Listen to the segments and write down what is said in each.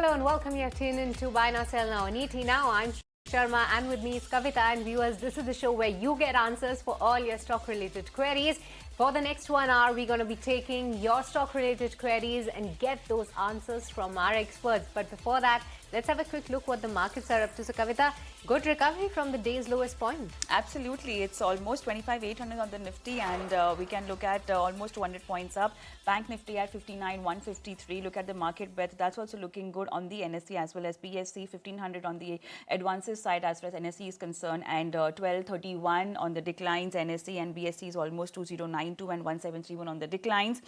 Hello and welcome. You have tuned in to Buy Now, Sell Now on ET Now. I'm Sharma and with me is Kavita. And viewers, this is the show where you get answers for all your stock-related queries. For the next 1 hour, we're going to be taking your stock-related queries and get those answers from our experts. But before that, let's have a quick look what the markets are up to. So, Kavita, good recovery from the day's lowest point. Absolutely. It's almost 25,800 on the Nifty, and we can look at almost 200 points up. Bank Nifty at 59,153. Look at the market breadth. That's also looking good on the NSE as well as BSE. 1,500 on the advances side as far as NSE is concerned, and 1231 on the declines. NSE and BSE is almost 2092 and 1731 on the declines.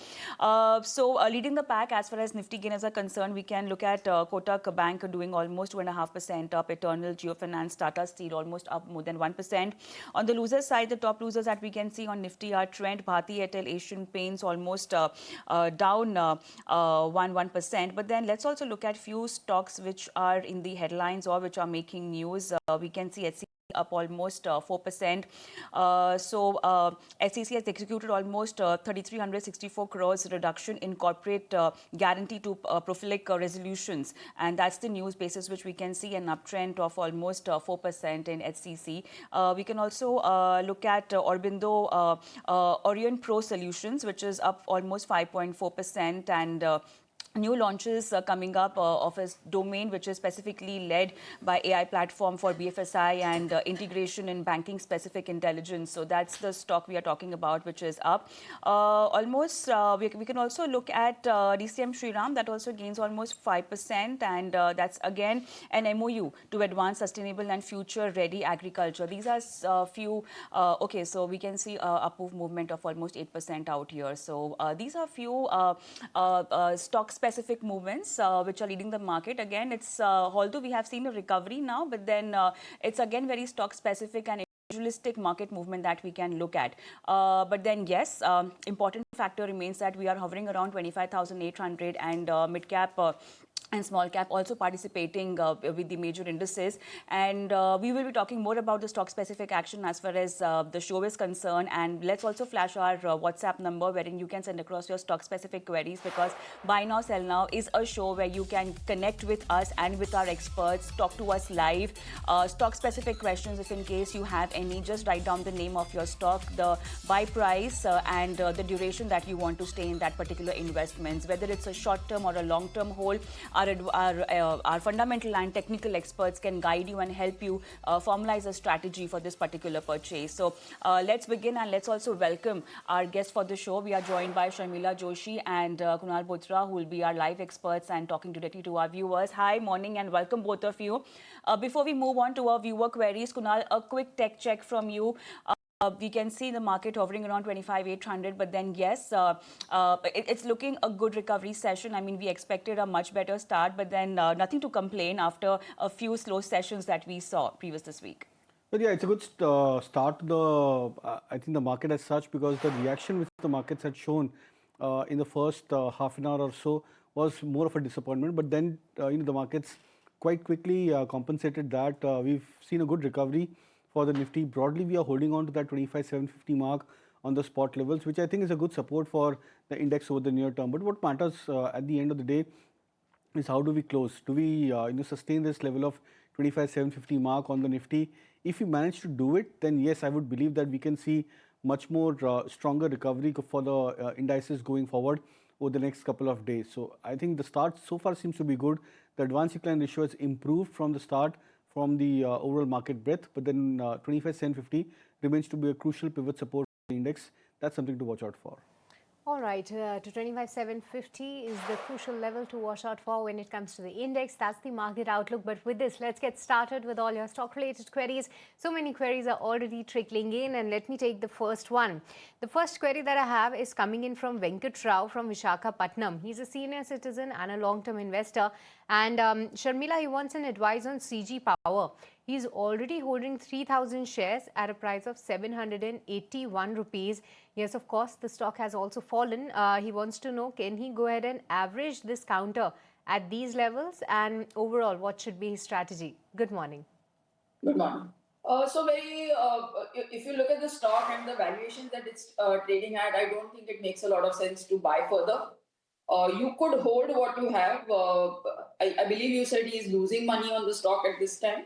Leading the pack as far as Nifty gainers are concerned, we can look at Kotak Bank doing almost 2.5% up. Eternal, Geofinance, Tata Steel almost up more than 1%. On the losers side, the top losers that we can see on Nifty are Trent, Bharti Airtel, Asian Paints almost down 1%. But then let's also look at few stocks which are in the headlines or which are making news. We can see HCL up almost 4%. SEC has executed almost 3,364 crores reduction in corporate guarantee to profilic resolutions, and that's the news basis which we can see an uptrend of almost 4% in HCC. We can also look at Orbindo Orient Pro Solutions, which is up almost 5.4%, and new launches coming up of a domain which is specifically led by AI platform for BFSI and integration in banking specific intelligence. So that's the stock we are talking about, which is up. We can also look at DCM Shriram, that also gains almost 5%, and that's again an MOU to advance sustainable and future ready agriculture. These are few, so we can see upward movement of almost 8% out here. So these are few stocks specific movements which are leading the market. Again, it's although we have seen a recovery now, but then it's again very stock specific and individualistic market movement that we can look at. But then yes, important factor remains that we are hovering around 25,800, and mid cap and small cap also participating with the major indices. And we will be talking more about the stock specific action as far as the show is concerned. And let's also flash our WhatsApp number wherein you can send across your stock specific queries, because Buy Now Sell Now is a show where you can connect with us and with our experts, talk to us live. Stock specific questions, if in case you have any, just write down the name of your stock, the buy price, and the duration that you want to stay in that particular investments, whether it's a short term or a long term hold. Our fundamental and technical experts can guide you and help you formalize a strategy for this particular purchase. So let's begin, and let's also welcome our guests for the show. We are joined by Sharmila Joshi and Kunal Bothra, who will be our live experts and talking directly to our viewers. Hi, morning, and welcome both of you. Before we move on to our viewer queries, Kunal, a quick tech check from you. We can see the market hovering around 25,800, but then yes, it's looking a good recovery session. I mean, we expected a much better start, but then nothing to complain after a few slow sessions that we saw previous this week. But yeah, it's a good start to the, I think the market as such, because the reaction which the markets had shown in the first half an hour or so was more of a disappointment. But then, the markets quite quickly compensated that. We've seen a good recovery for the Nifty. Broadly, we are holding on to that 25,750 mark on the spot levels, which I think is a good support for the index over the near term. But what matters at the end of the day is how do we close? Do we sustain this level of 25,750 mark on the Nifty? If we manage to do it, then yes, I would believe that we can see much more stronger recovery for the indices going forward over the next couple of days. So I think the start so far seems to be good. The advance decline ratio has improved from the start, from the overall market breadth, but then 25,750 remains to be a crucial pivot support for the index. That's something to watch out for. All right, to 25,750 is the crucial level to watch out for when it comes to the index. That's the market outlook. But with this, let's get started with all your stock-related queries. So many queries are already trickling in, and let me take the first one. The first query that I have is coming in from Venkat Rao from Visakhapatnam. He's a senior citizen and a long-term investor. And Sharmila, he wants an advice on CG Power. He's already holding 3,000 shares at a price of 781 rupees. Yes, of course, the stock has also fallen. He wants to know, can he go ahead and average this counter at these levels? And overall, what should be his strategy? Good morning. Good morning. If you look at the stock and the valuations that it's trading at, I don't think it makes a lot of sense to buy further. You could hold what you have. I believe you said he's losing money on the stock at this time.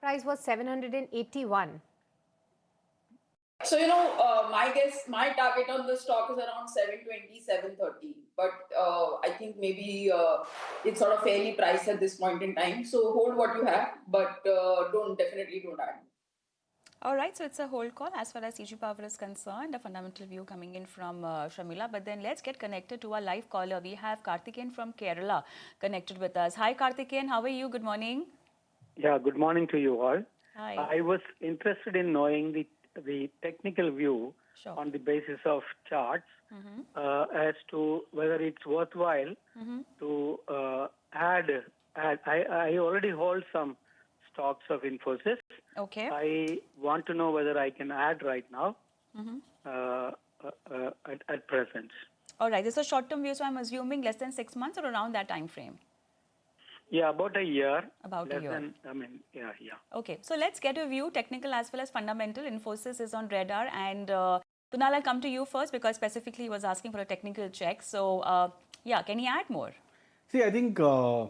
Price was 781. So, my guess, my target on the stock is around 720, 730. But I think maybe it's sort of fairly priced at this point in time. So hold what you have, but definitely don't add. All right, so it's a hold call as far as CG Power is concerned, a fundamental view coming in from Shamila. But then let's get connected to our live caller. We have Karthikeyan from Kerala connected with us. Hi, Karthikeyan. How are you? Good morning. Yeah, good morning to you all. Hi. I was interested in knowing the technical view Sure. on the basis of charts as to whether it's worthwhile to add. I already hold some stocks of Infosys. Okay. I want to know whether I can add right now at present. All right, this is a short-term view, so I'm assuming less than 6 months or around that time frame. Yeah, about a year. About a year. Yeah. Okay, so let's get a view, technical as well as fundamental. Infosys is on radar, and Kunal, I'll come to you first because specifically he was asking for a technical check. So, yeah, can he add more? See, I think the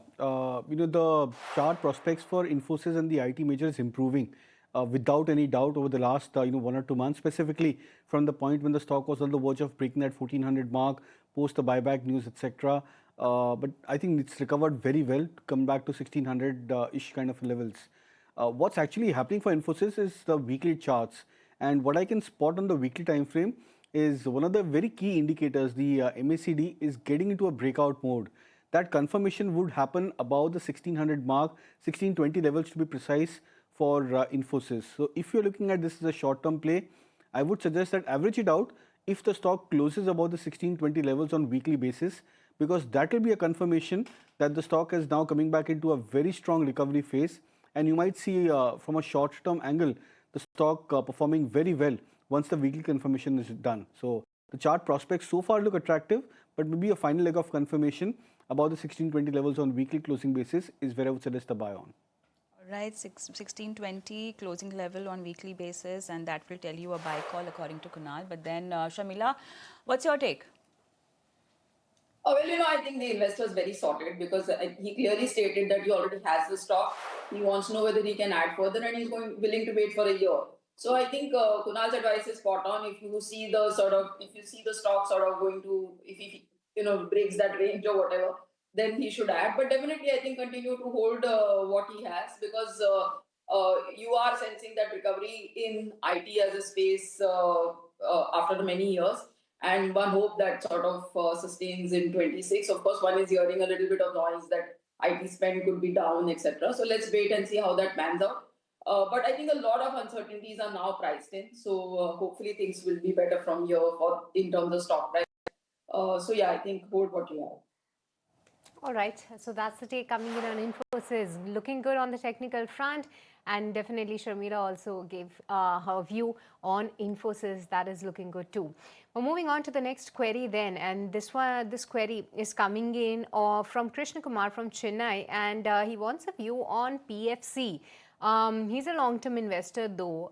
chart prospects for Infosys and the IT major is improving without any doubt over the last 1 or 2 months, specifically from the point when the stock was on the verge of breaking that 1400 mark, post the buyback news, etc. But I think it's recovered very well to come back to 1600-ish kind of levels. What's actually happening for Infosys is the weekly charts, and what I can spot on the weekly time frame is one of the very key indicators. The MACD is getting into a breakout mode. That confirmation would happen above the 1600 mark, 1620 levels to be precise for Infosys. So if you're looking at this as a short-term play, I would suggest that average it out if the stock closes above the 1620 levels on weekly basis, because that will be a confirmation that the stock is now coming back into a very strong recovery phase, and you might see from a short-term angle the stock performing very well once the weekly confirmation is done. So the chart prospects so far look attractive, but maybe a final leg of confirmation about the 1620 levels on weekly closing basis is where I would suggest a buy on. Right, 1620 closing level on weekly basis, and that will tell you a buy call according to Kunal. But then, Shamila, what's your take? Well, I think the investor is very sorted because he clearly stated that he already has the stock. He wants to know whether he can add further, and he's willing to wait for a year. So I think Kunal's advice is spot on. If you see the stock sort of going to, if he breaks that range or whatever, then he should add. But definitely, I think continue to hold what he has, because you are sensing that recovery in IT as a space after the many years. And one hope that sort of sustains in 26. Of course, one is hearing a little bit of noise that IT spend could be down, etc. So let's wait and see how that pans out. But I think a lot of uncertainties are now priced in. So hopefully things will be better from here in terms of stock price. So yeah, I think hold what you have. All right, so that's the take coming in on Infosys. Looking good on the technical front, and definitely Sharmila also gave her view on Infosys. That is looking good too. We're moving on to the next query then, and this query is coming in from Krishna Kumar from Chennai, and he wants a view on PFC. He's a long-term investor though.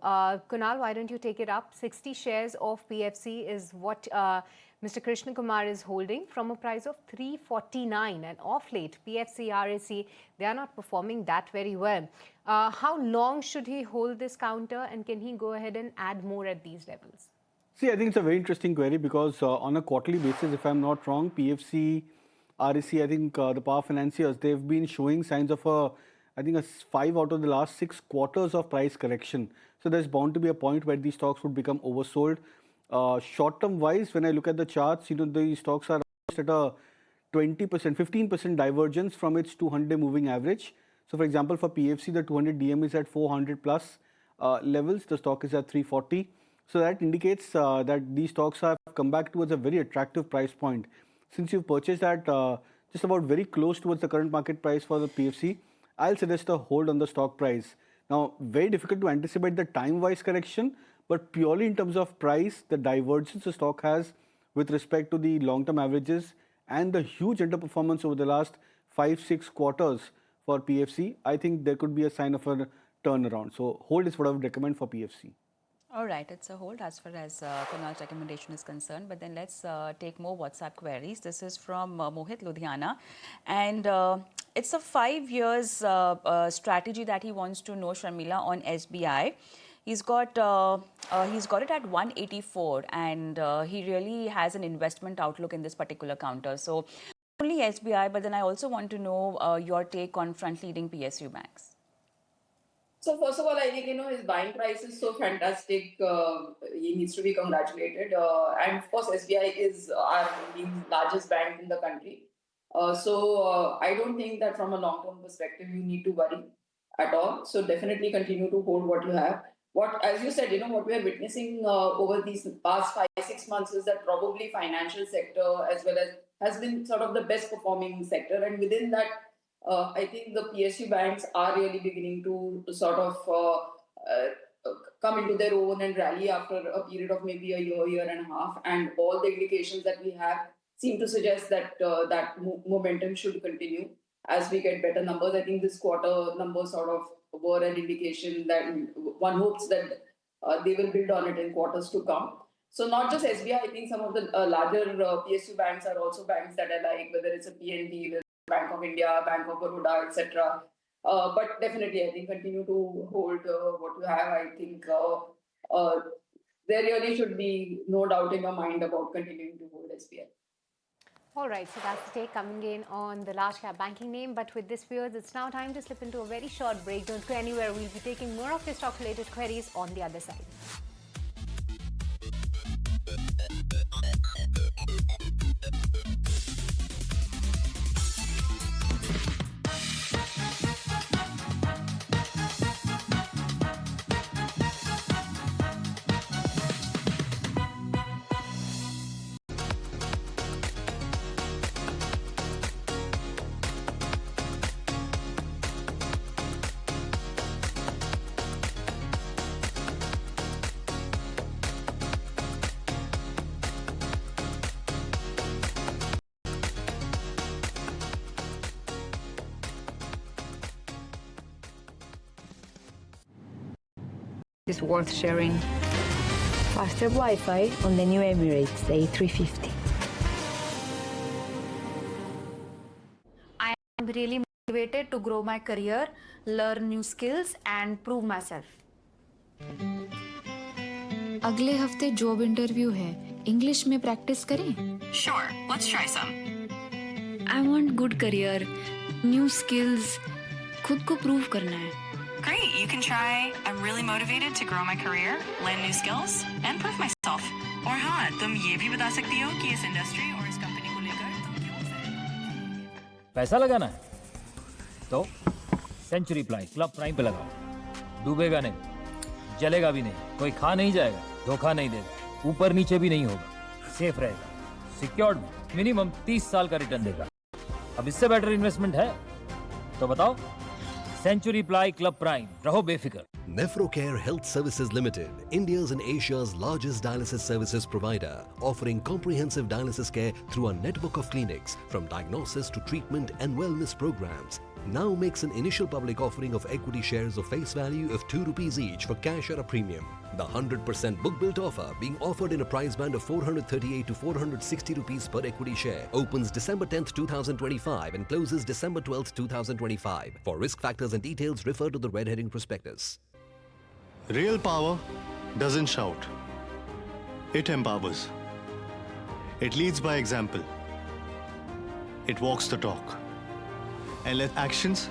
Kunal, why don't you take it up? 60 shares of PFC is what Mr. Krishna Kumar is holding from a price of 349, and off late PFC, RAC, they are not performing that very well. How long should he hold this counter, and can he go ahead and add more at these levels? See, I think it's a very interesting query because on a quarterly basis, if I'm not wrong, PFC, RAC, I think the power financiers, they've been showing signs of a 5 out of the last 6 quarters of price correction. So there's bound to be a point where these stocks would become oversold. Short-term wise, when I look at the charts, the stocks are at a 20%, 15% divergence from its 200-day moving average. So for example, for PFC, the 200 DM is at 400 plus levels. The stock is at 340. So that indicates that these stocks have come back towards a very attractive price point. Since you've purchased at just about very close towards the current market price for the PFC, I'll suggest a hold on the stock price. Now, very difficult to anticipate the time-wise correction, but purely in terms of price, the divergence the stock has with respect to the long-term averages and the huge underperformance over the last 5-6 quarters for PFC, I think there could be a sign of a turnaround. So hold is what I would recommend for PFC. All right, it's a hold as far as Kunal's recommendation is concerned. But then let's take more WhatsApp queries. This is from Mohit Ludhiana, and it's a 5 years strategy that he wants to know, Sharmila, on SBI. He's got it at 184, and he really has an investment outlook in this particular counter. So only SBI, but then I also want to know your take on front-leading PSU banks. So first of all, I think his buying price is so fantastic. He needs to be congratulated. And of course, SBI is our largest bank in the country. So I don't think that from a long-term perspective you need to worry at all. So definitely continue to hold what you have. What, as you said, what we are witnessing over these past 5-6 months is that probably financial sector as well as has been sort of the best performing sector, and within that. I think the PSU banks are really beginning to sort of come into their own and rally after a period of maybe a year and a half. And all the indications that we have seem to suggest that momentum should continue as we get better numbers. I think this quarter numbers sort of were an indication that one hopes that they will build on it in quarters to come. So not just SBI, I think some of the larger PSU banks are also banks that I like, whether it's a PNB, Bank of India, Bank of Baroda, etc. But definitely, I think continue to hold what you have. I think there really should be no doubt in your mind about continuing to hold SBI. All right, so that's the take coming in on the large cap banking name. But with this, viewers, it's now time to slip into a very short break. Don't go anywhere. We'll be taking more of your stock related queries on the other side. Is worth sharing. Faster Wi-Fi on the new Emirates A350. I am really motivated to grow my career, learn new skills and prove myself. अगले हफ्ते job interview है, English में practice करें? Sure, let's try some. I want good career, new skills, खुद को prove करना है. Great, you can try. I'm really motivated to grow my career, learn new skills, and prove myself. और हाँ, तुम ये भी बता सकती हो कि इस इंडस्ट्री और इस कंपनी को लेकर तुम क्यों excited? पैसा लगाना है तो सेंचुरी प्लाई क्लब प्राइम पे लगाओ. डूबेगा नहीं, जलेगा भी नहीं, कोई खा नहीं जाएगा, धोखा नहीं देगा, ऊपर नीचे भी नहीं होगा, सेफ रहेगा, सिक्योर्ड में मिनिमम 30 साल का रिटर्न देगा. अब इससे बेटर इन्वेस्टमेंट है तो बताओ. Century Ply Club Prime. Raho befikar. Nephrocare Health Services Limited, India's and Asia's largest dialysis services provider, offering comprehensive dialysis care through a network of clinics, from diagnosis to treatment and wellness programs. Now makes an initial public offering of equity shares of face value of ₹2 each for cash at a premium. The 100% book built offer, being offered in a price band of ₹438 to ₹460 per equity share, opens December 10th, 2025 and closes December 12th, 2025. For risk factors and details, refer to the red herring prospectus. Real power doesn't shout. It empowers. It leads by example. It walks the talk. And let actions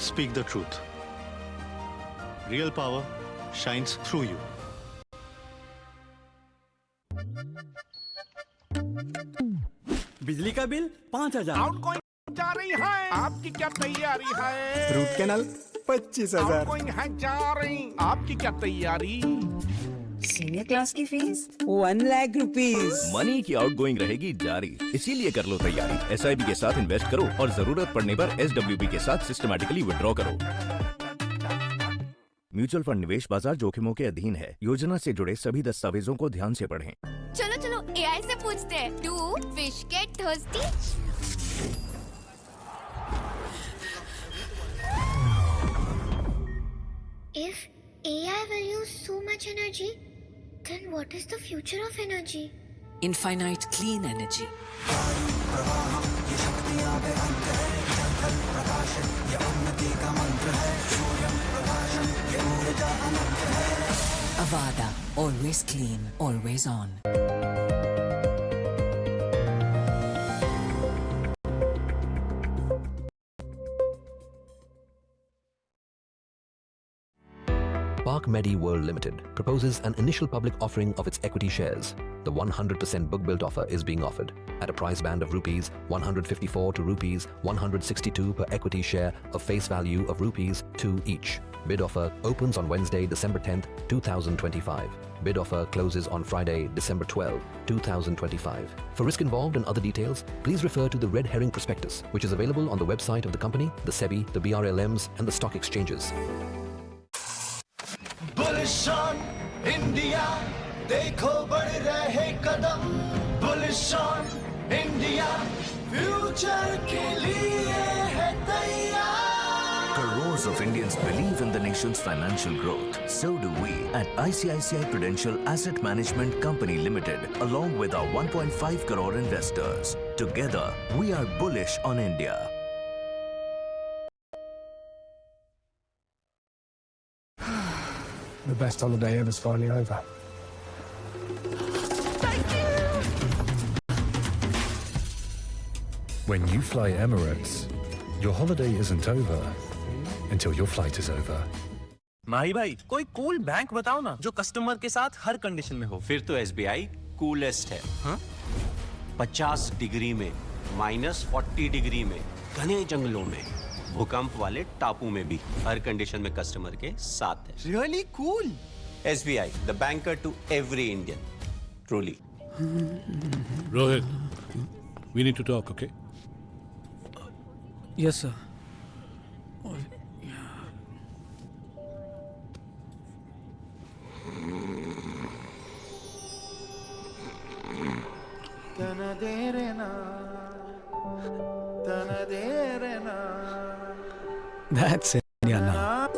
speak the truth. Real power shines through you. बिजली का bill 5,000. Outgoing जा रही है. आपकी क्या तैयारी है? Root canal 25,000. Outgoing है जा रही. आपकी क्या तैयारी? सीनियर क्लास की फीस 1 लाख रुपीस. मनी की आउटगोइंग रहेगी जारी, इसीलिए कर लो तैयारी. एसआईबी के साथ इन्वेस्ट करो और जरूरत पड़ने पर एसडब्ल्यूबी के साथ सिस्टमैटिकली विड्रॉ करो. म्यूचुअल फंड निवेश बाजार जोखिमों के अधीन है. योजना से जुड़े सभी दस्तावेजों को ध्यान से पढ़ें. चलो चलो एआई से पूछते हैं. Do fish get thirsty? If AI will use so much energy, then what is the future of energy? Infinite clean energy. Avada, always clean, always on. Park Medi World Limited proposes an initial public offering of its equity shares. The 100% book-built offer is being offered at a price band of rupees 154 to rupees 162 per equity share of face value of rupees 2 each. Bid offer opens on Wednesday, December 10th, 2025. Bid offer closes on Friday, December 12, 2025. For risk involved and other details, please refer to the red herring prospectus, which is available on the website of the company, the SEBI, the BRLMs, and the stock exchanges. Bullish on India, देखो बढ़ रहे कदम. Bullish on India, future के लिए है तैयार. Crores of Indians believe in the nation's financial growth. So do we at ICICI Prudential Asset Management Company Limited, along with our 1.5 crore investors. Together, we are bullish on India. The best holiday ever's finally over. When you fly Emirates, your holiday isn't over until your flight is over. माही भाई कोई cool bank बताओ ना जो customer के साथ हर condition में हो. फिर तो SBI कूलेस्ट है. हाँ? 50 डिग्री में, -40 डिग्री में, घने जंगलों में, भूकंप वाले टापू में भी हर कंडीशन में कस्टमर के साथ है. Really cool. SBI, the banker to every Indian. Truly. Rohit, we need to talk, okay? Yes, sir. That's India now.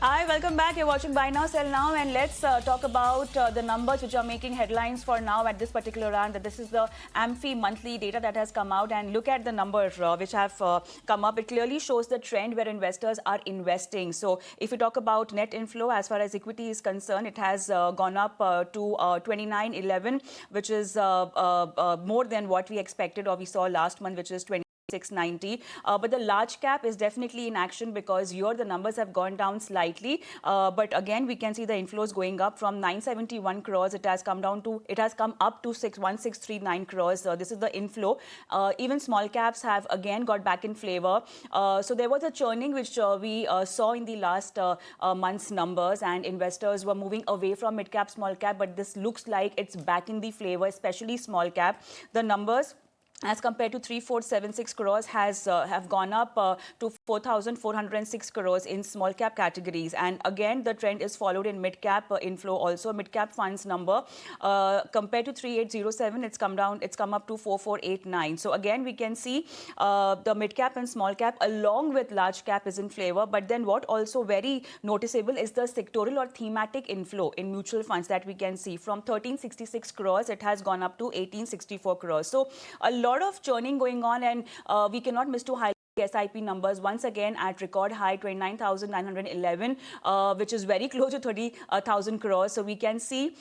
Hi, welcome back. You're watching Buy Now, Sell Now, and let's talk about the numbers which are making headlines for now at this particular round. This is the AMFI monthly data that has come out, and look at the numbers which have come up. It clearly shows the trend where investors are investing. So if you talk about net inflow as far as equity is concerned, it has gone up to 2911, which is more than what we expected or we saw last month, which is 690. But the large cap is definitely in action because here the numbers have gone down slightly. But again, we can see the inflows going up from 971 crores. It has come up to 1639 crores. This is the inflow. Even small caps have again got back in flavor. So there was a churning which we saw in the last month's numbers, and investors were moving away from mid cap, small cap. But this looks like it's back in the flavor, especially small cap. The numbers as compared to 3476 crores have gone up to 4406 crores in small cap categories, and again the trend is followed in mid cap inflow also. Mid cap funds number compared to 3807, it's come up to 4489. So again we can see the mid cap and small cap along with large cap is in flavor. But then what also very noticeable is the sectoral or thematic inflow in mutual funds that we can see. From 1366 crores it has gone up to 1864 crores. So a lot of churning going on, and we cannot miss to highlight SIP numbers once again at record high 29,911, which is very close to 30,000 crores. So we can see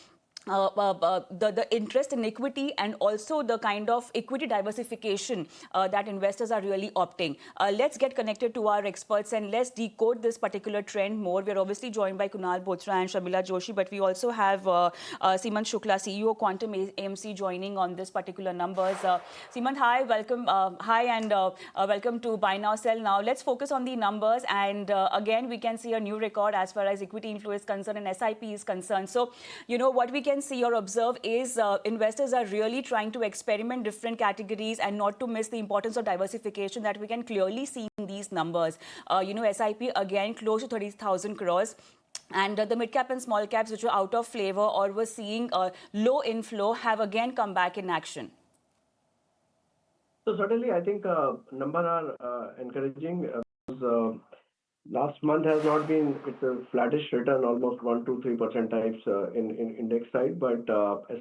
the interest in equity and also the kind of equity diversification that investors are really opting. Let's get connected to our experts and let's decode this particular trend more. We're obviously joined by Kunal Bothra and Shamila Joshi, but we also have Simant Shukla, CEO Quantum AMC, joining on this particular numbers. Simant, hi, welcome. Hi, and welcome to Buy Now, Sell Now. Let's focus on the numbers. And again, we can see a new record as far as equity inflow is concerned and SIP is concerned. So, what we can see or observe is investors are really trying to experiment different categories and not to miss the importance of diversification that we can clearly see in these numbers. SIP again close to 30,000 crores. And the mid cap and small caps, which were out of flavor or were seeing low inflow, have again come back in action. So certainly, I think numbers are encouraging. Because, last month has not been, it's a flattish return, almost 1 to 3% types in index side, but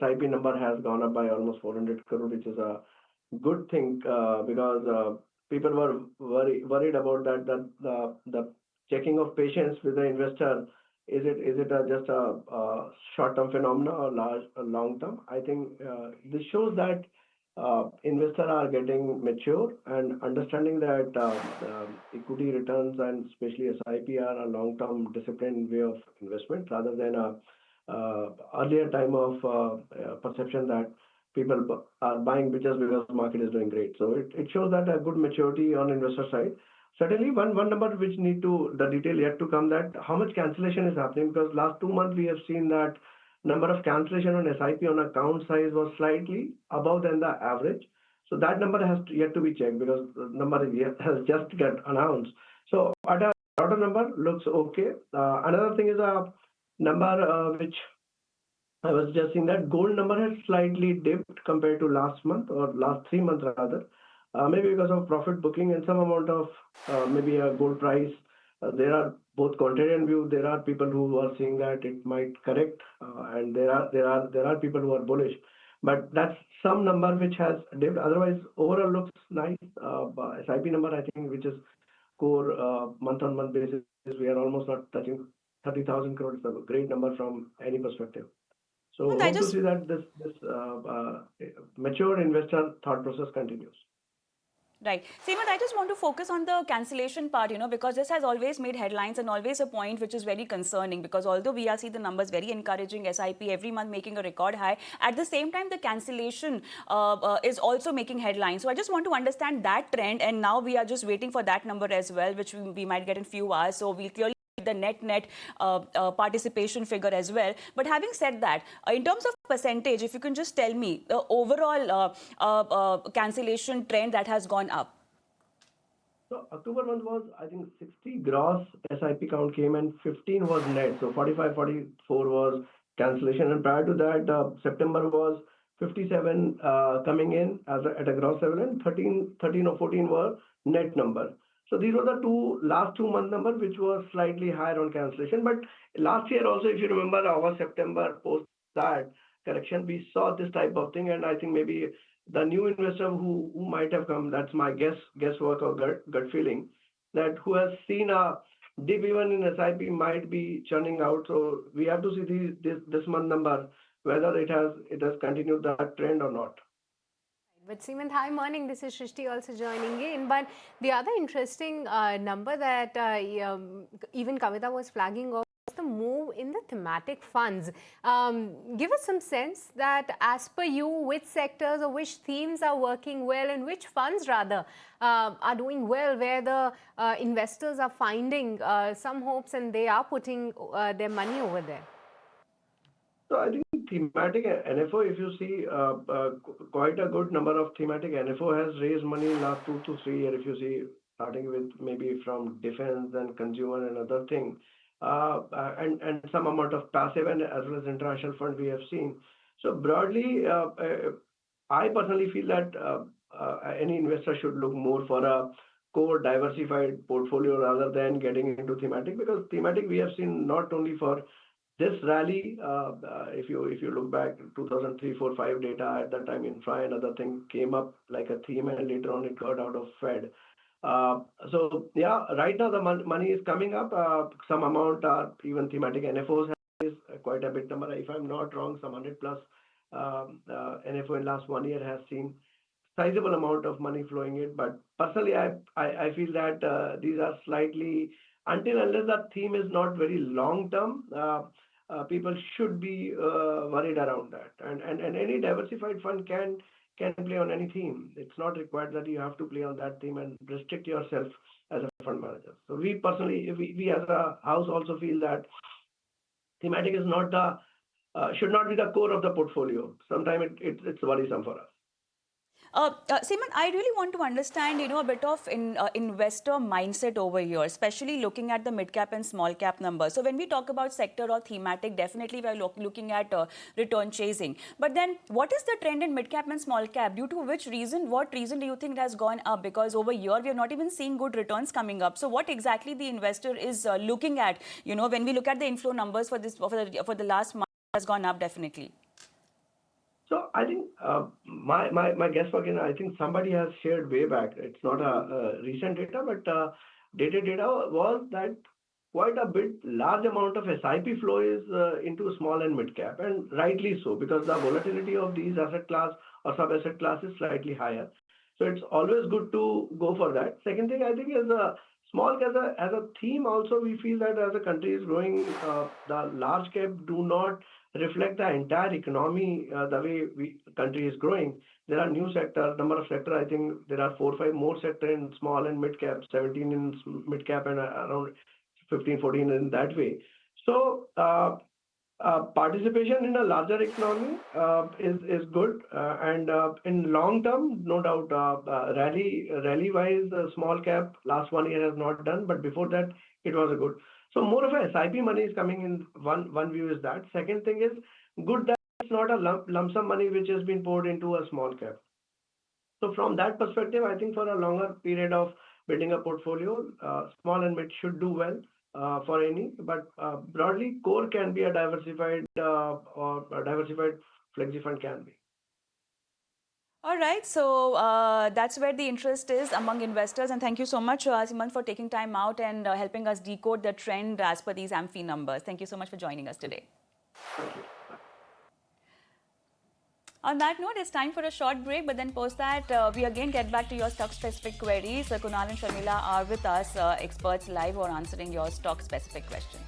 SIP number has gone up by almost 400 crore, which is a good thing because people were worried about that the checking of patience with the investor. Is it just a short-term phenomena or long term? I think this shows that investors are getting mature and understanding that equity returns and especially SIP are a long-term disciplined way of investment rather than a earlier time of perception that people are buying just because the market is doing great. So it shows that a good maturity on investor side. Certainly, one number which the detail yet to come, that how much cancellation is happening, because last 2 months we have seen that number of cancellation on SIP on account size was slightly above than the average. So that number has yet to be checked because the number has just got announced. So at a broader number looks okay. Another thing is a number which I was just seeing, that gold number has slightly dipped compared to last month or last 3 months rather. Maybe because of profit booking and some amount of maybe a gold price. There are both contrarian view. There are people who are saying that it might correct, and there are people who are bullish. But that's some number which has dipped. Otherwise, overall looks nice. SIP number, I think, which is core month-on-month basis, we are almost not touching 30,000 crore. It's a great number from any perspective. So hope to see that this mature investor thought process continues. Right. Simant, I just want to focus on the cancellation part, because this has always made headlines and always a point which is very concerning, because although we are seeing the numbers very encouraging, SIP every month making a record high, at the same time, the cancellation is also making headlines. So I just want to understand that trend, and now we are just waiting for that number as well, which we might get in few hours. So we'll clearly the net participation figure as well. But having said that, in terms of percentage, if you can just tell me the overall cancellation trend that has gone up. So October month was, I think, 60 gross SIP count came and 15 was net. So 45, 44 was cancellation. And prior to that, September was 57 coming in at a gross level, and 13 or 14 were net number. So these were the last 2 month number, which was slightly higher on cancellation. But last year also, if you remember, August, September, post that correction, we saw this type of thing. And I think maybe the new investor who might have come, that's my guesswork or gut feeling, that who has seen a dip even in SIP might be churning out. So we have to see this month number, whether it has continued that trend or not. But Simant, hi, morning. This is Shrishti also joining in. But the other interesting number that even Kavita was flagging was the move in the thematic funds. Give us some sense that as per you, which sectors or which themes are working well and which funds rather are doing well, where the investors are finding some hopes and they are putting their money over there. So I think thematic NFO, if you see, quite a good number of thematic NFO has raised money in last 2 to 3 years. If you see, starting with maybe from defense and consumer and other things, and some amount of passive and as well as international fund we have seen. So broadly, I personally feel that any investor should look more for a core diversified portfolio rather than getting into thematic, because thematic we have seen not only for this rally, if you look back 2003, 4, 5 data at that time, infra and other thing came up like a theme, and later on it got out of Fed. So yeah, right now the money is coming up. Some amount are even thematic NFOs is quite a big number. If I'm not wrong, some 100 plus NFO in last 1 year has seen sizable amount of money flowing in. But personally, I feel that these are slightly, until unless the theme is not very long term, people should be worried around that. And any diversified fund can play on any theme. It's not required that you have to play on that theme and restrict yourself as a fund manager. So we personally, we as a house also feel that thematic is not the should not be the core of the portfolio. Sometimes it's worrisome for us. Seeman, I really want to understand, a bit of investor mindset over here, especially looking at the mid-cap and small-cap numbers. So when we talk about sector or thematic, definitely we're looking at return chasing. But then what is the trend in mid-cap and small-cap? Due to what reason do you think it has gone up? Because over here, we are not even seeing good returns coming up. So what exactly the investor is looking at? When we look at the inflow numbers for the last month, has gone up definitely. So I think my guess again, I think somebody has shared way back. It's not a recent data, but dated data was that quite a bit large amount of SIP flow is into small and mid cap, and rightly so, because the volatility of these asset class or sub asset class is slightly higher. So it's always good to go for that. Second thing I think is small as a theme also, we feel that as a country is growing, the large cap do not reflect the entire economy the way country is growing. There are new sectors, number of sectors. I think there are 4 or 5 more sectors in small and mid cap, 17 in mid cap, and around 15, 14 in that way. So participation in a larger economy is good, and in long term, no doubt, rally wise, small cap last 1 year has not done, but before that it was a good. So more of a SIP money is coming in. One view is that. Second thing is good that it's not a lump sum money which has been poured into a small cap. So from that perspective, I think for a longer period of building a portfolio, small and mid should do well for any. But broadly, core can be a diversified or a diversified flexi fund can be. All right, so that's where the interest is among investors. And thank you so much, Seeman, for taking time out and helping us decode the trend as per these AMFI numbers. Thank you so much for joining us today. Thank you. On that note, it's time for a short break, but then post that, we again get back to your stock-specific queries. Kunal and Sharmila are with us, experts live, who are answering your stock-specific questions.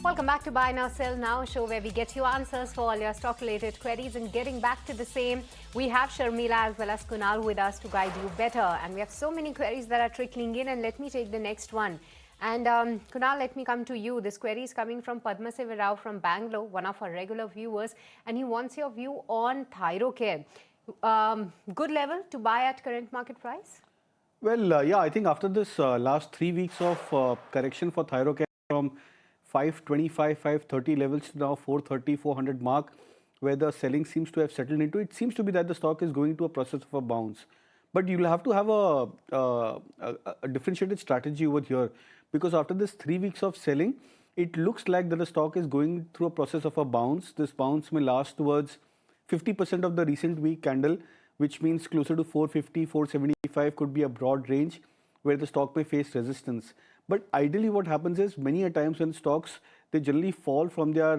Welcome back to Buy Now, Sell Now, a show where we get you answers for all your stock-related queries. And getting back to the same, we have Sharmila as well as Kunal with us to guide you better. And we have so many queries that are trickling in, and let me take the next one. And Kunal, let me come to you. This query is coming from Padma Rao from Bangalore, one of our regular viewers, and he wants your view on Thyrocare. Good level to buy at current market price? Well, yeah, I think after this last 3 weeks of correction for Thyrocare from 525, 530 levels to now 430, 400 mark, where the selling seems to have settled into, it seems to be that the stock is going to a process of a bounce. But you'll have to have a differentiated strategy over here, because after this 3 weeks of selling, it looks like that the stock is going through a process of a bounce. This bounce may last towards 50% of the recent week candle, which means closer to 450, 475 could be a broad range where the stock may face resistance. But ideally what happens is, many a times when stocks, they generally fall from their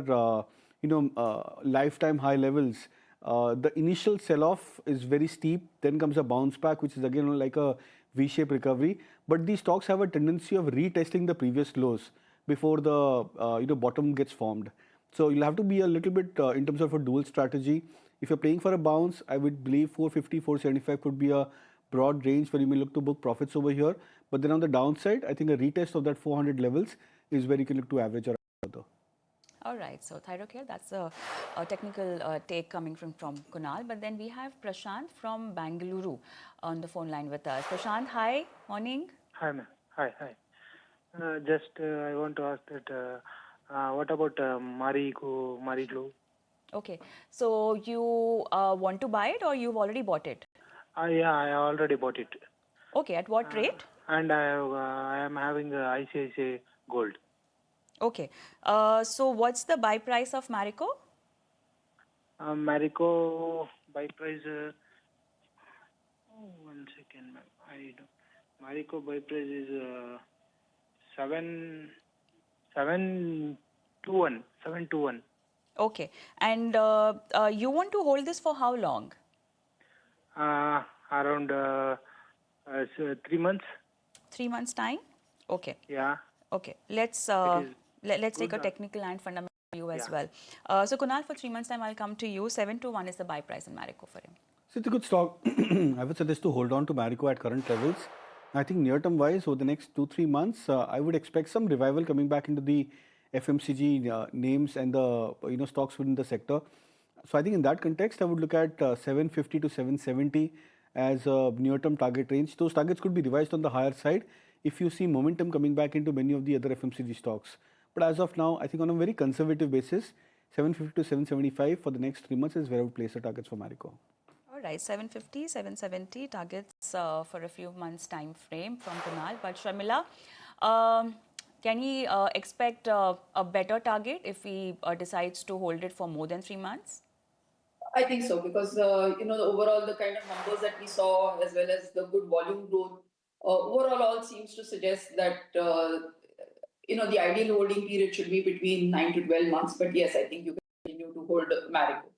lifetime high levels. The initial sell-off is very steep, then comes a bounce back, which is again like a V-shaped recovery. But these stocks have a tendency of retesting the previous lows before the bottom gets formed. So you'll have to be a little bit in terms of a dual strategy. If you're playing for a bounce, I would believe 450, 475 could be a broad range where you may look to book profits over here. But then on the downside, I think a retest of that 400 levels is where you can look to average or further. All right, so Thyrocare, that's a technical take coming from Kunal. But then we have Prashant from Bangalore on the phone line with us. Prashant, hi, morning. Hi, ma'am. Hi. I want to ask that What about Marigo? Okay. So you want to buy it or you've already bought it? Yeah, I already bought it. Okay. At what rate? And I am having ICICI Gold. Okay. So what's the buy price of Marico? Marico buy price. One second, ma'am. Marico buy price is 721. Okay. And you want to hold this for how long? Around 3 months. 3 months time? Okay. Yeah. Okay. Let's take a technical and fundamental view as well. So Kunal, for 3 months time, I'll come to you. 721 is the buy price in Marico for him. So it's a good stock. I would suggest to hold on to Marico at current levels. I think near-term wise, over the next 2-3 months, I would expect some revival coming back into the FMCG names and the stocks within the sector. So I think in that context, I would look at 750 to 770 as a near-term target range. Those targets could be revised on the higher side if you see momentum coming back into many of the other FMCG stocks. But as of now, I think on a very conservative basis, 750 to 775 for the next 3 months is where I would place the targets for Marico. All right, 750, 770 targets for a few months time frame from Kunal. But Sharmila, can he expect a better target if he decides to hold it for more than 3 months? I think so, because overall the kind of numbers that we saw, as well as the good volume growth, overall all seems to suggest that the ideal holding period should be between 9 to 12 months. But yes, I think you can continue to hold Marico.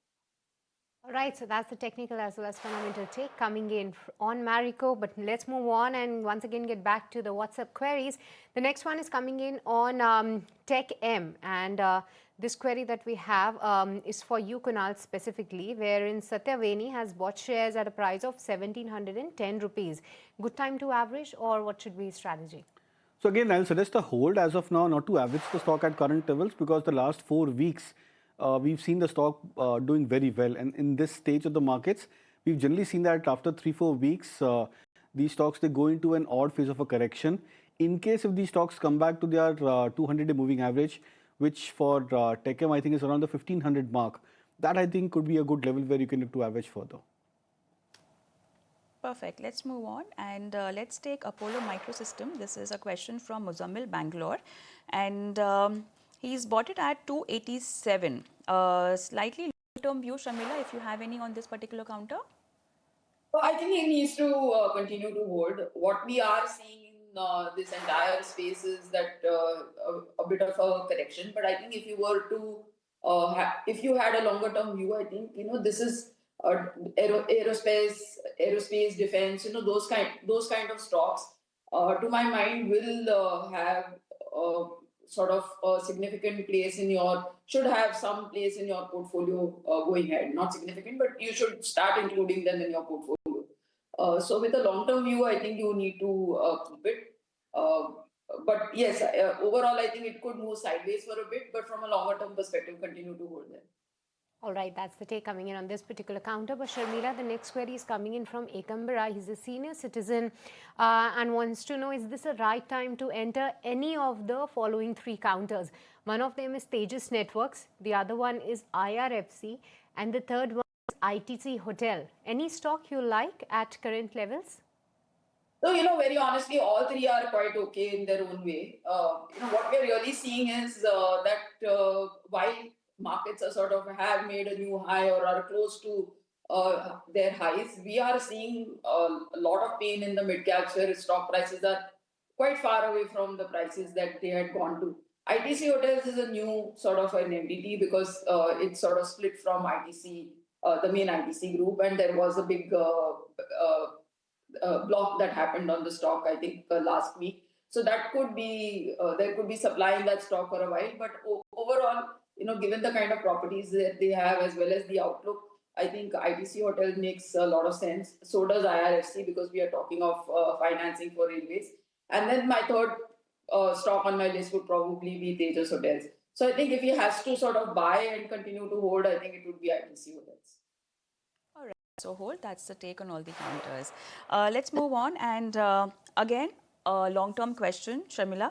All right, so that's the technical as well as fundamental take coming in on Marico. But let's move on and once again get back to the WhatsApp queries. The next one is coming in on Tech M, and this query that we have is for you, Kunal, specifically, wherein Satyaveni has bought shares at a price of 1710 rupees. Good time to average, or what should be his strategy? So again, I'll suggest a hold as of now, not to average the stock at current levels, because the last 4 weeks, we've seen the stock doing very well. And in this stage of the markets, we've generally seen that after 3-4 weeks, these stocks, they go into an odd phase of a correction. In case if these stocks come back to their 200-day moving average, which for Techem, I think is around the 1500 mark, that I think could be a good level where you can look to average further. Perfect. Let's move on and let's take Apollo Microsystem. This is a question from Muzammil, Bangalore. And he's bought it at 287. Slightly long-term view, Shamila, if you have any on this particular counter? Well, I think he needs to continue to hold. What we are seeing in this entire space is that a bit of a correction. But I think if you were to, if you had a longer-term view, I think this is aerospace, defense. Those kind of stocks, to my mind, will have sort of a significant place should have some place in your portfolio going ahead. Not significant, but you should start including them in your portfolio. So with a long-term view, I think you need to keep it. But yes, overall, I think it could move sideways for a bit, but from a longer-term perspective, continue to hold them. All right, that's the take coming in on this particular counter. But Sharmila, the next query is coming in from Ekambara. He's a senior citizen and wants to know, is this a right time to enter any of the following 3 counters? One of them is Tejas Networks, the other one is IRFC, and the third one is ITC Hotel. Any stock you like at current levels? So, very honestly, all 3 are quite okay in their own way. What we're really seeing is that while markets are sort of have made a new high or are close to their highs, we are seeing a lot of pain in the mid caps where stock prices are quite far away from the prices that they had gone to. ITC Hotels is a new sort of an entity because it's sort of split from ITC, the main ITC group, and there was a big block that happened on the stock, I think, last week. So that could be, there could be supply in that stock for a while. But overall, given the kind of properties that they have as well as the outlook, I think ITC Hotel makes a lot of sense. So does IRFC, because we are talking of financing for railways. And then my third stock on my list would probably be Tejas Hotels. So I think if he has to sort of buy and continue to hold, I think it would be ITC Hotels. All right, so hold, that's the take on all the counters. Let's move on and again, long-term question, Sharmila.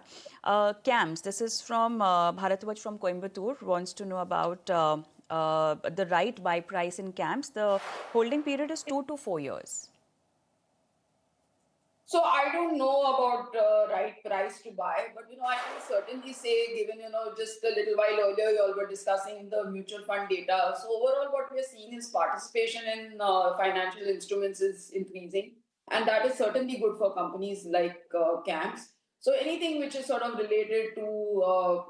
CAMS, this is from Bharatwaj from Coimbatore, wants to know about the right buy price in CAMS. The holding period is 2 to 4 years. So I don't know about right price to buy, but I can certainly say, given just a little while earlier you all were discussing the mutual fund data. So overall, what we are seeing is participation in financial instruments is increasing, and that is certainly good for companies like CAMS. So anything which is sort of related to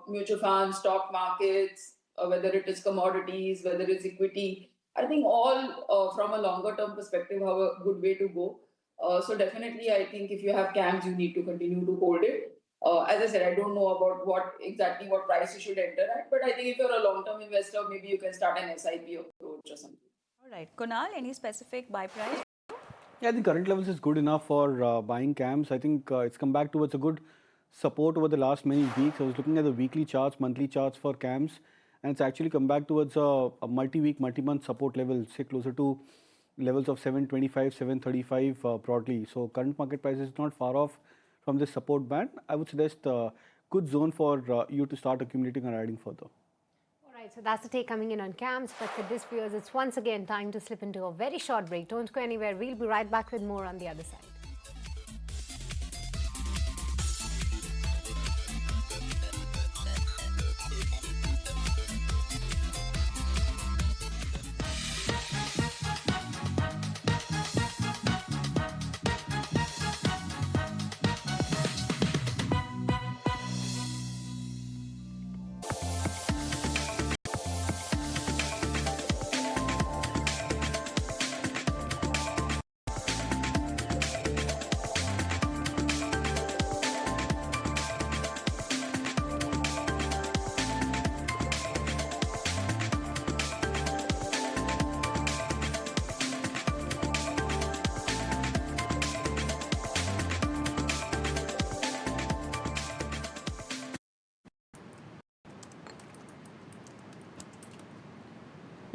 mutual funds, stock markets, whether it is commodities, whether it's equity, I think all from a longer term perspective have a good way to go. So definitely, I think if you have CAMS, you need to continue to hold it. As I said, I don't know about what price you should enter at, but I think if you're a long-term investor, maybe you can start an SIP approach or something. All right. Kunal, any specific buy price? Yeah, I think current levels is good enough for buying CAMS. I think it's come back towards a good support over the last many weeks. I was looking at the weekly charts, monthly charts for CAMS, and it's actually come back towards a multi-week, multi-month support level, say closer to levels of 725, 735 broadly. So current market price is not far off from this support band. I would suggest a good zone for you to start accumulating and adding further. All right, so that's the take coming in on CAMS. But for this viewers, it's once again time to slip into a very short break. Don't go anywhere. We'll be right back with more on the other side.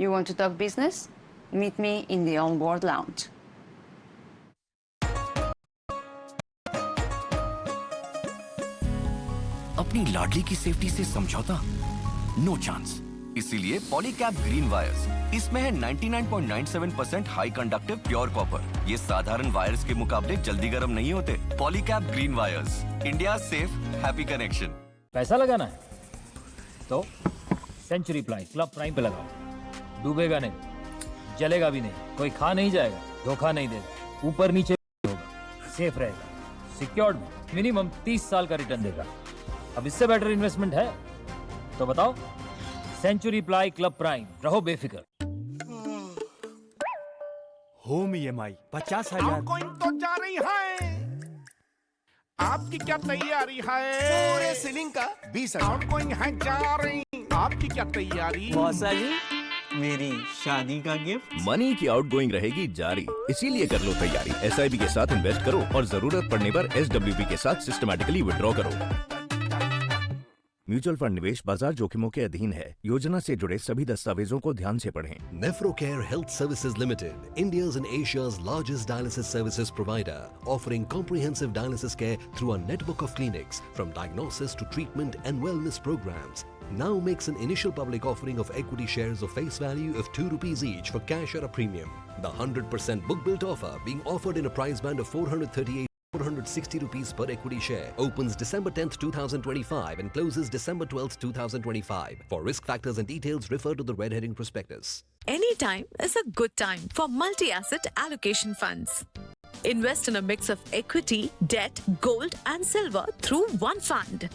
You want to talk business? Meet me in the on-board lounge. अपनी लाडली की safety से समझौता? No chance. इसीलिए Polycab green wires. इसमें है 99.97% high conductive pure copper. ये साधारण wires के मुकाबले जल्दी गर्म नहीं होते। Polycab green wires. India safe happy connection. पैसा लगाना है तो सेंचुरी प्लाई क्लब प्राइम पे लगाओ। डूबेगा नहीं, जलेगा भी नहीं, कोई खा नहीं जाएगा, धोखा नहीं देगा, ऊपर नीचे होगा, सेफ रहेगा, सिक्योर्ड में मिनिमम 30 साल का रिटर्न देगा। अब इससे बेटर इन्वेस्टमेंट है तो बताओ। सेंचुरी प्लाई क्लब प्राइम, रहो बेफिक्र। Home EMI 50,000। आउटगोइंग तो जा रही है, आपकी क्या तैयारी है? पूरे सीलिंग का 20,000। आउटगोइंग है जा रही, आपकी क्या तैयारी? मौसा जी, मेरी शादी का गिफ्ट। मनी की आउटगोइंग रहेगी जारी, इसीलिए कर लो तैयारी। SIP के साथ इन्वेस्ट करो और जरूरत पड़ने पर SWP के साथ सिस्टमैटिकली विड्रॉ करो। म्यूचुअल फंड निवेश बाजार जोखिमों के अधीन है। योजना से जुड़े सभी दस्तावेजों को ध्यान से पढ़ें। Nephrocare Health Services Limited, India's and Asia's largest dialysis services provider, offering comprehensive dialysis care through a network of clinics, from diagnosis to treatment and wellness programs. Now makes an initial public offering of equity shares of face value of ₹2 each for cash at a premium. The 100% book built offer being offered in a price band of 460 rupees per equity share opens December 10th, 2025 and closes December 12th, 2025. For risk factors and details, refer to the red heading prospectus. Any time is a good time for multi-asset allocation funds. Invest in a mix of equity, debt, gold and silver through one fund.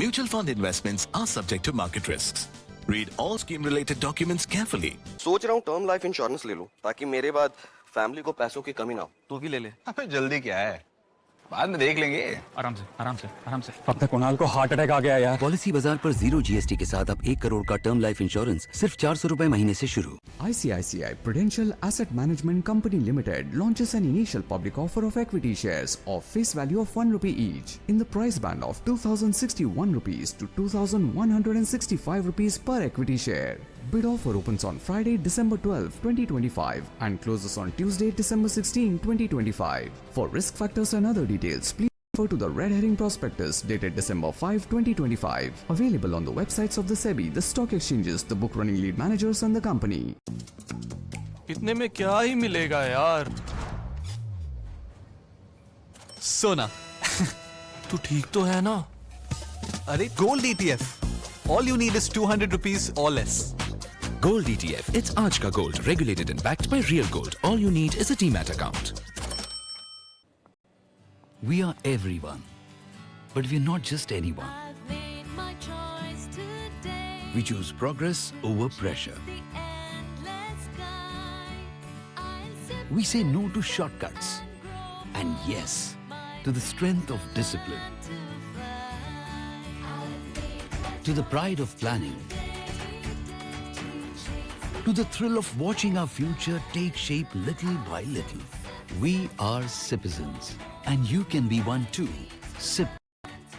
Mutual fund investments are subject to market risks. Read all scheme-related documents carefully. सोच रहा हूँ term life insurance ले लूं ताकि मेरे बाद family को पैसों की कमी ना हो। तू भी ले ले। अबे जल्दी क्या है, बाद में देख लेंगे। आराम से आराम से आराम से। अब तक कुणाल को हार्ट अटैक आ गया यार। पॉलिसी बाजार पर 0 GST के साथ अब 1 करोड़ का टर्म लाइफ इंश्योरेंस सिर्फ 400 रुपए महीने से शुरू। ICICI Prudential Asset Management Company Limited launches an initial public offer of equity shares of face value of ₹1 each in the price band of 2,061 rupees to 2,165 rupees per equity share. Bid offer opens on Friday, December 12, 2025 and closes on Tuesday, December 16, 2025. For risk factors and other details, please refer to the red herring prospectus dated December 5, 2025. Available on the websites of the SEBI, the stock exchanges, the book running lead managers and the company. इतने में क्या ही मिलेगा यार? सोना तू ठीक तो है ना? अरे gold ETF. All you need is 200 rupees or less. Gold ETF. It's Aaj Ka Gold, regulated and backed by Real Gold. All you need is a Demat account. We are everyone, but we're not just anyone. We choose progress over pressure. We say no to shortcuts and yes to the strength of discipline, to the pride of planning, to the thrill of watching our future take shape little by little. We are citizens, and you can be one too.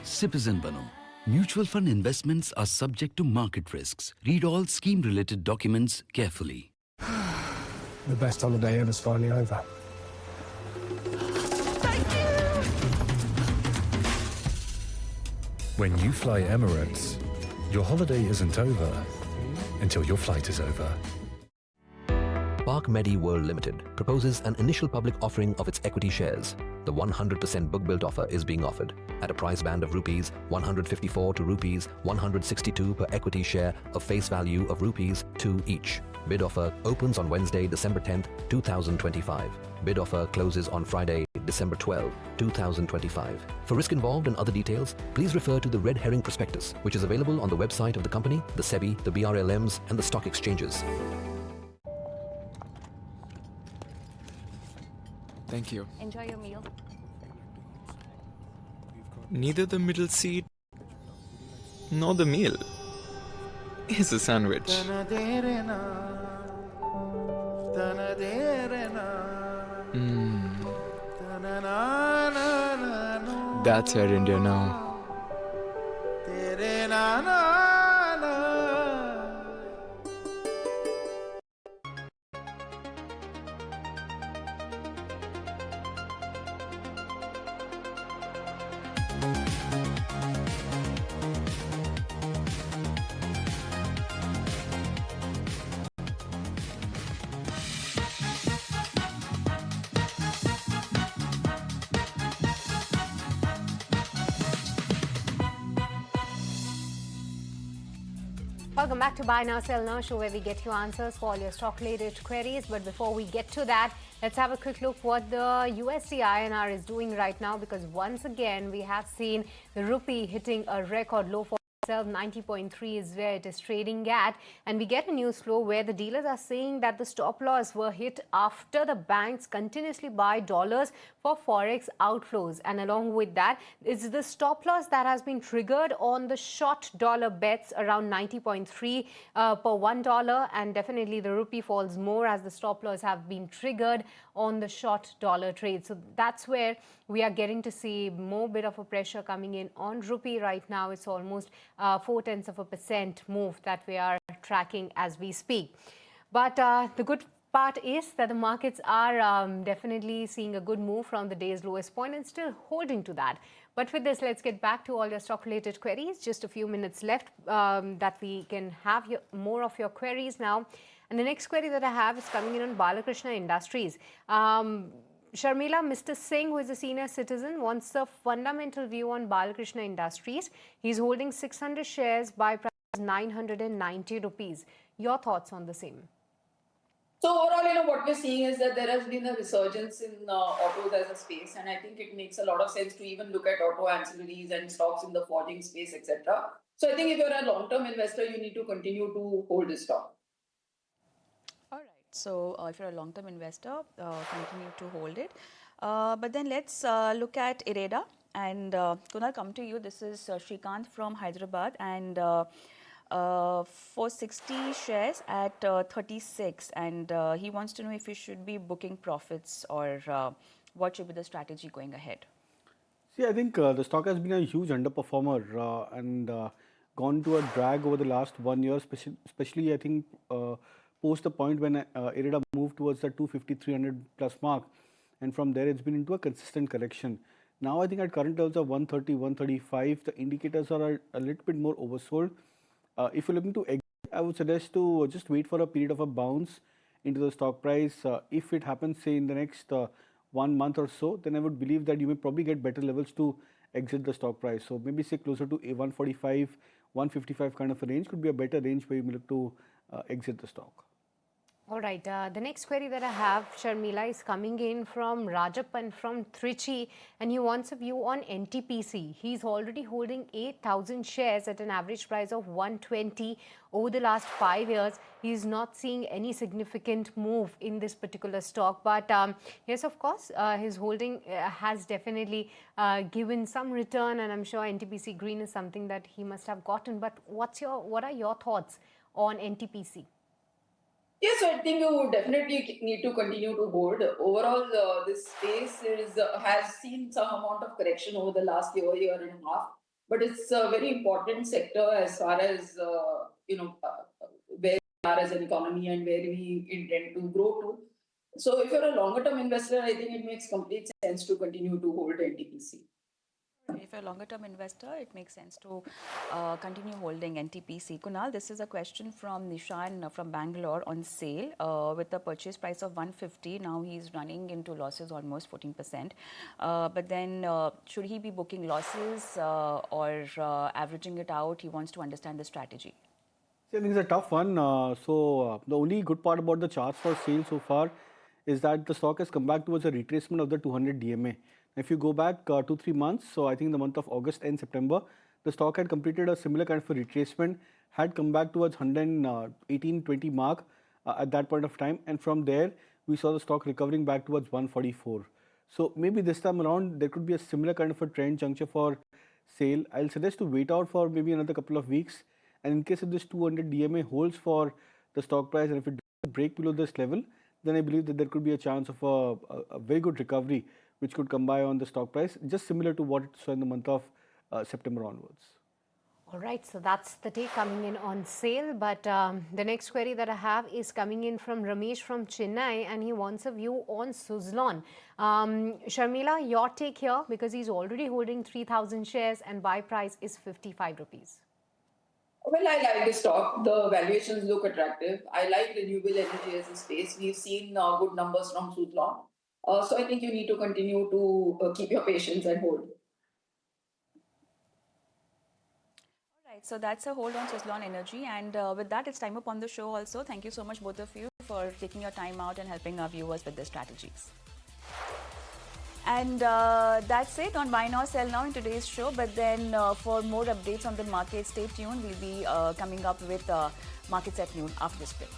Citizen Bano. Mutual fund investments are subject to market risks. Read all scheme-related documents carefully. The best holiday ever's finally over. When you fly Emirates, your holiday isn't over until your flight is over. Park Medi World Limited proposes an initial public offering of its equity shares. The 100% book built offer is being offered at a price band of rupees 154 to rupees 162 per equity share of face value of rupees 2 each. Bid offer opens on Wednesday, December 10th, 2025. Bid offer closes on Friday, December 12, 2025. For risk involved and other details, please refer to the red herring prospectus, which is available on the website of the company, the SEBI, the BRLMs, and the stock exchanges. Thank you. Enjoy your meal. Neither the middle seat nor the meal is a sandwich. That's Air India now. Welcome back to Buy Now, Sell Now show, where we get you answers for all your stock-related queries. But before we get to that, let's have a quick look what the USD INR is doing right now, because once again we have seen the rupee hitting a record low for itself. 90.3 is where it is trading at, and we get a news flow where the dealers are saying that the stop loss were hit after the banks continuously buy dollars for forex outflows, and along with that is the stop loss that has been triggered on the short dollar bets around 90.3 per $1, and definitely the rupee falls more as the stop loss have been triggered on the short dollar trade. So that's where we are getting to see more bit of a pressure coming in on rupee right now. It's almost 0.4% move that we are tracking as we speak. But the good part is that the markets are definitely seeing a good move from the day's lowest point and still holding to that. But with this, let's get back to all your stock-related queries. Just a few minutes left that we can have more of your queries now. And the next query that I have is coming in on Balakrishna Industries. Sharmila, Mr. Singh, who is a senior citizen, wants a fundamental view on Balakrishna Industries. He's holding 600 shares by price 990 rupees. Your thoughts on the same? So overall, what we're seeing is that there has been a resurgence in autos as a space, and I think it makes a lot of sense to even look at auto ancillaries and stocks in the forging space, etc. So I think if you're a long-term investor, you need to continue to hold this stock. So if you're a long-term investor, continue to hold it. But then let's look at IREDA. And Kunal, come to you. This is Shrikant from Hyderabad, and for 60 shares at 36. And he wants to know if you should be booking profits or what should be the strategy going ahead. See, I think the stock has been a huge underperformer and gone to a drag over the last 1 year, especially I think post the point when IREDA moved towards the 250-300 plus mark, and from there it's been into a consistent correction. Now I think at current levels of 130, 135, the indicators are a little bit more oversold. If you're looking to exit, I would suggest to just wait for a period of a bounce into the stock price. If it happens, say in the next 1 month or so, then I would believe that you may probably get better levels to exit the stock price. So maybe say closer to a 145, 155 kind of a range could be a better range where you may look to exit the stock. All right. The next query that I have, Sharmila, is coming in from Rajapan from Trichy, and he wants a view on NTPC. He's already holding 8,000 shares at an average price of 120 over the last 5 years. He's not seeing any significant move in this particular stock. But yes, of course, his holding has definitely given some return, and I'm sure NTPC Green is something that he must have gotten. But what are your thoughts on NTPC? Yes, so I think you would definitely need to continue to hold. Overall, this space has seen some amount of correction over the last year and a half, but it's a very important sector as far as where we are as an economy and where we intend to grow to. So, if you're a longer-term investor, I think it makes complete sense to continue to hold NTPC. If you're a longer-term investor, it makes sense to continue holding NTPC. Kunal, this is a question from Nishan from Bangalore on sale with a purchase price of 150. Now he's running into losses almost 14%. But then should he be booking losses or averaging it out? He wants to understand the strategy. I think it's a tough one. The only good part about the charts for sale so far is that the stock has come back towards a retracement of the 200 DMA. If you go back 2-3 months, so I think the month of August and September, the stock had completed a similar kind of a retracement, had come back towards 118-20 mark at that point of time, and from there we saw the stock recovering back towards 144. So maybe this time around there could be a similar kind of a trend juncture for sale. I'll suggest to wait out for maybe another couple of weeks, and in case if this 200 DMA holds for the stock price and if it doesn't break below this level, then I believe that there could be a chance of a very good recovery which could come by on the stock price, just similar to what it saw in the month of September onwards. All right, so that's the take coming in on sale. But the next query that I have is coming in from Ramesh from Chennai, and he wants a view on Suzlon. Sharmila, your take here, because he's already holding 3,000 shares and buy price is 55 rupees. Well, I like the stock. The valuations look attractive. I like renewable energy as a space. We've seen good numbers from Suzlon. So I think you need to continue to keep your patience and hold. All right, so that's a hold on Suzlon Energy. And with that, it's time up on the show also. Thank you so much, both of you, for taking your time out and helping our viewers with their strategies. And that's it on Buy Now, Sell Now in today's show. But then for more updates on the market, stay tuned. We'll be coming up with Markets at Noon after this break.